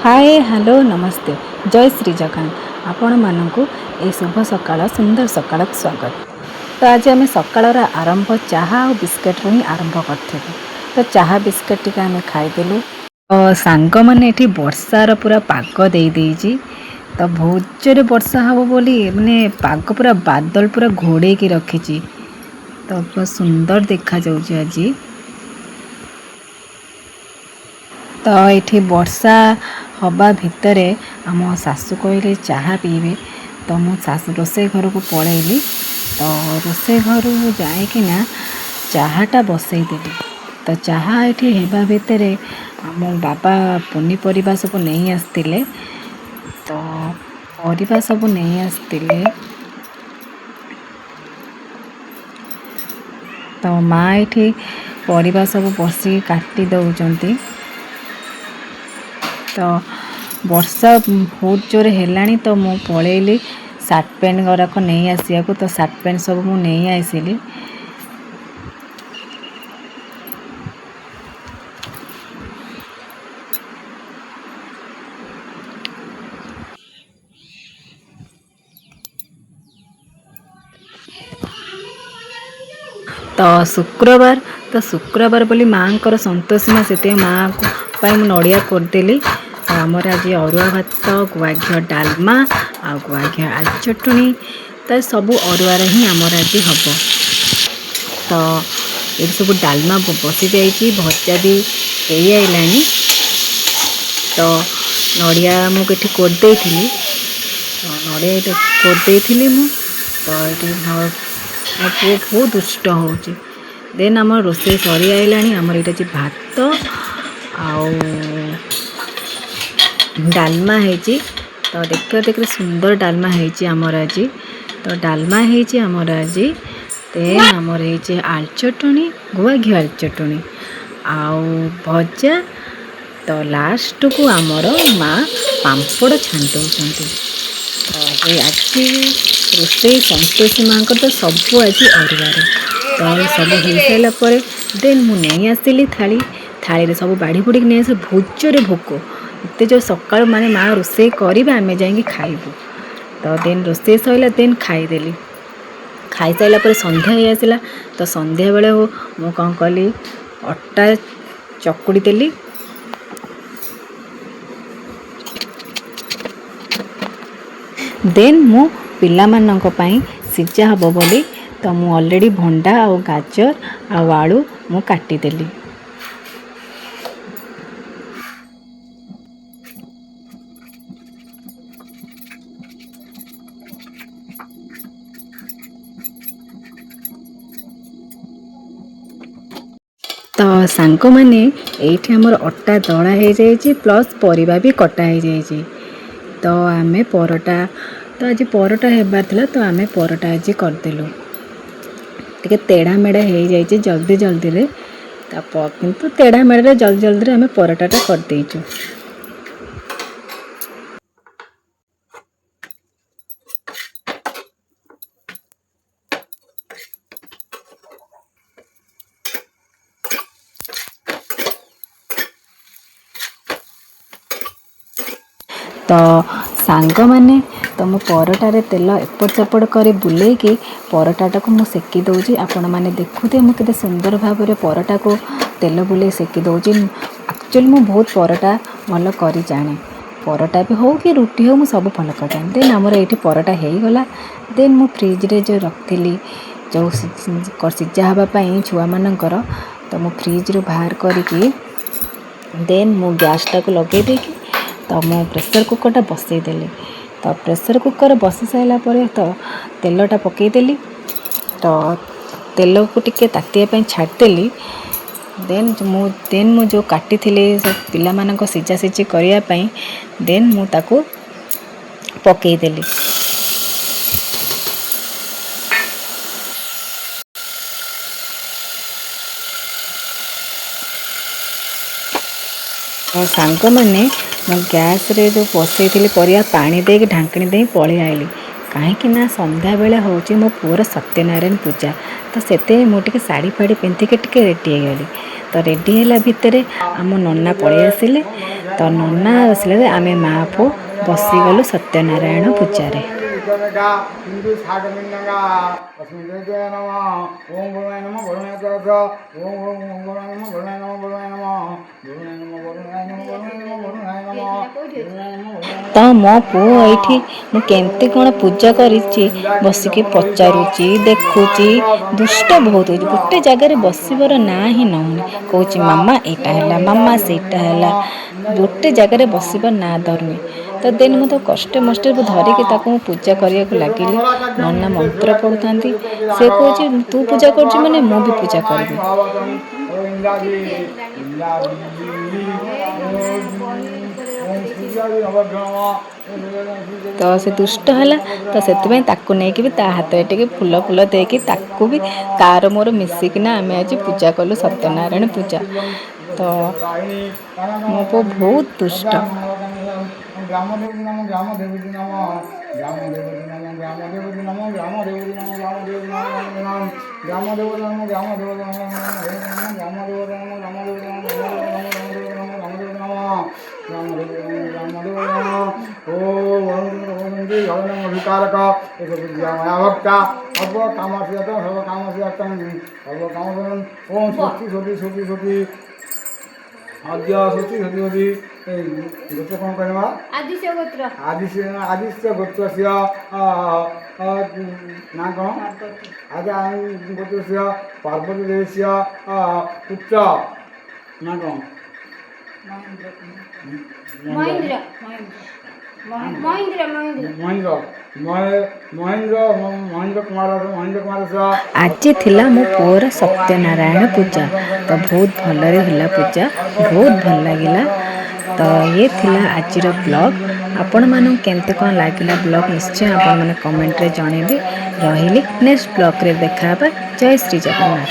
Hi hello नमस्ते जय श्री जगन्नाथ आपण मानक ए शुभ सकाळ सुंदर सकाळ स्वागत। तो आज आम सकाळर आरंभ चाहा और बिस्केट ही आरंभ करूँ। तो चाहा बिस्केट टी आम खाईदेलु। सांग मैंने ये वर्षार पूरा पाग दे देजी। तो बहुत जोर वर्षा हम बोली माने पाग पूरा बादल पूरा घोड़े की रखी। तो बहुत सुंदर देखा जाऊँ आज। तो ये वर्षा हवा भितर आम सासू कहले चाहा पीबे। तो मु सासू रोसे घर को पलैली। तो रोसे घर जाइकिना चाहाटा बसईदेली। तो चाहा ये हेबा भितर आम बाबा पनीपरिया सब नहीं आसते। तो परिबा सब नहीं आसते। तो माँ ये परिबा सब बसी काटी दौरान। तो वर्षा बहुत जोर है तो मु पलैली सार्ट पैंट गुराक नहीं आसिया को। तो सार्ट पैंट सब मु नहीं आसिली। तो शुक्रवार बोली माँ को संतोषी माँ से माँ को नड़िया करदेली। तो आमर आज अरुआ भात गुआ घी डालमा आ गुआ घी आलू चटनी तो सब अरुआर ही आमर आज हम। तो ये सब डालमा बसी जाइए भजा भी आईला। तो नड़िया मुझे करदे थी। तो नड़िया करदे मु। तो ये पुओ बहुत दुष्ट हो। देन आम रोसे सरी आईला। आमर ये भात आउ डालमा है। तो देख सुंदर डालमा है आमर आज। तो डालमा है आमर आज। देन आमर है आलू चटनी गुआ घी आलू चटनी आउ भजा। तो लास्ट को आमर माँ पांपड़ छांटुंट। तो आज रोसे संतोषी माँ को तो सब आज अरुआर। तो सब हो सारापर देन मु नहीं आसली थाली थाली सब बाढ़ी बुड़ी नहीं आस। बहुत जोर भोक एत जो सकाल माने माँ रोसे करा आम जा खाइबू। तो देन रोसे सैला देन खाईदेली। खाई सारा पर संध्या ही आसला। तो संध्या बेले मु कौन कली अटा चकुड़ी देली। देन मु पिला मानक पई सिजा हबो बोली तो मु ऑलरेडी भंडा और गाजर और आलू मु काटी देली। तो सांग मैंने ये आमर अटा दला हो जाए प्लस परिबा भी कटा हो जाए। तो आमे परोटा तो आज परोटा हेबार थिला। तो आमे परोटा आज करदेलु। टिके तेढ़ा मेढ़ा हो जाए जल्दी जल्दी रे। किंतु तेढ़ा मेढ़ा जल्दी जल्दी आमे परोटाटा करदेइचु। तो सांग मैंने तो मो परोटारे तेल एपट सेपट कर बुले कि परोटाटा को मुझे सेकी दौची। आपण मैंने देखुते मुझे सुंदर भाव में परोटा को तेल बुले सेकी दौची। एक्चुअली मु बहुत परोटा भल कर जाने। परोटा भी हो कि रुटी हो सब भल कर जाने। देन आमर ये परोटा हो गला। देन मु फ्रिज रे जो रखी जो सिजा हाँपाई छुआ मानकर। तो मु फ्रिज रू बाहर करी देन मु गैसटा को लगे देकी तो मु प्रेसर कुकरटा बसईदेली। तो प्रेसर कुकर बसी सारा पर तो तेलटा पकईदेली। तो तेल को टिके तातिया छाड़देली। देन मु जो काटी सब पिला मानक सिजा सिजी करने देन मु ताको पकईदेली। तो सांग मैंने मो गैस रे जो बसई परिया पानी दे ढांकनी दे पलि आईली। कहीं संध्या बेले हूँ मो पुअर सत्यनारायण पूजा। तो से मुझे साड़ी फाड़ी पिंधिकी टिके रेडी गली। ତ ରେଡ଼ି ହେଲା ଭିତରେ ଆମ ନନା ପଳେଇ ଆସିଲେ। ତ ନନା ଆସିଲେ ଆମେ ମା ପୁଅ ବସିଗଲୁ ସତ୍ୟନାରାୟଣ ପୂଜାରେ। ତ ମୋ ପୁଅ ଏଇଠି ମୁଁ କେମିତି କ'ଣ ପୂଜା କରିଛି ବସିକି ପଚାରୁଛି, ଦେଖୁଛି, ଦୁଷ୍ଟ ବହୁତ ହେଉଛି। ଗୋଟେ ଜାଗାରେ ବସିବାର ନାଁ ହିଁ ନଉନି, କହୁଛି ମାମା ଏଇଟା ହେଲା, ମାମା ସେଇଟା ହେଲା, ଗୋଟେ ଜାଗାରେ ବସିବା ନାଁ ଧରୁନି। ତ ଦେନ୍ ମୁଁ ତାକୁ କଷ୍ଟେ ମଷ୍ଟେ ଧରିକି ତାକୁ ମୁଁ ପୂଜା କରିବାକୁ ଲାଗିଲି। ନନା ମନ୍ତ୍ର ପଢ଼ୁଥାନ୍ତି, ସେ କହୁଛି ତୁ ପୂଜା କରୁଛୁ ମାନେ ମୁଁ ବି ପୂଜା କରିବି। ତ ସେ ଦୁଷ୍ଟ ହେଲା, ତ ସେଥିପାଇଁ ତାକୁ ନେଇକି ବି ତା ହାତରେ ଟିକେ ଫୁଲ ଫୁଲ ଦେଇକି ତାକୁ ବି ତାର ମୋର ମିଶିକିନା ଆମେ ଆଜି ପୂଜା କଲୁ ସତ୍ୟନାରାୟଣ ପୂଜା। ତ ମୋ ପୁଅ ବହୁତ ଦୁଷ୍ଟ। गोत्र कौन कहवा आदित्य गोत्र आदित्य गोत्र से ना कौन आद्य गोत्र से पार्वती देवी से पुत्र ना कौन महेंद्र महेंद्र महेंद्र महेंद्र महेंद्र कुमार ଆଜି ଥିଲା ମୋ ପୁଅର ସତ୍ୟନାରାୟଣ ପୂଜା। ତ ବହୁତ ଭଲରେ ହେଲା ପୂଜା, ବହୁତ ଭଲ ଲାଗିଲା। ତ ଇଏ ଥିଲା ଆଜିର ବ୍ଲଗ୍। ଆପଣମାନଙ୍କୁ କେମିତି କ'ଣ ଲାଗିଲା ବ୍ଲଗ୍ ନିଶ୍ଚୟ ଆପଣମାନେ କମେଣ୍ଟରେ ଜଣେଇବେ। ରହିଲି, ନେକ୍ସଟ ବ୍ଲଗ୍ରେ ଦେଖା ହେବା। ଜୟ ଶ୍ରୀ ଜଗନ୍ନାଥ।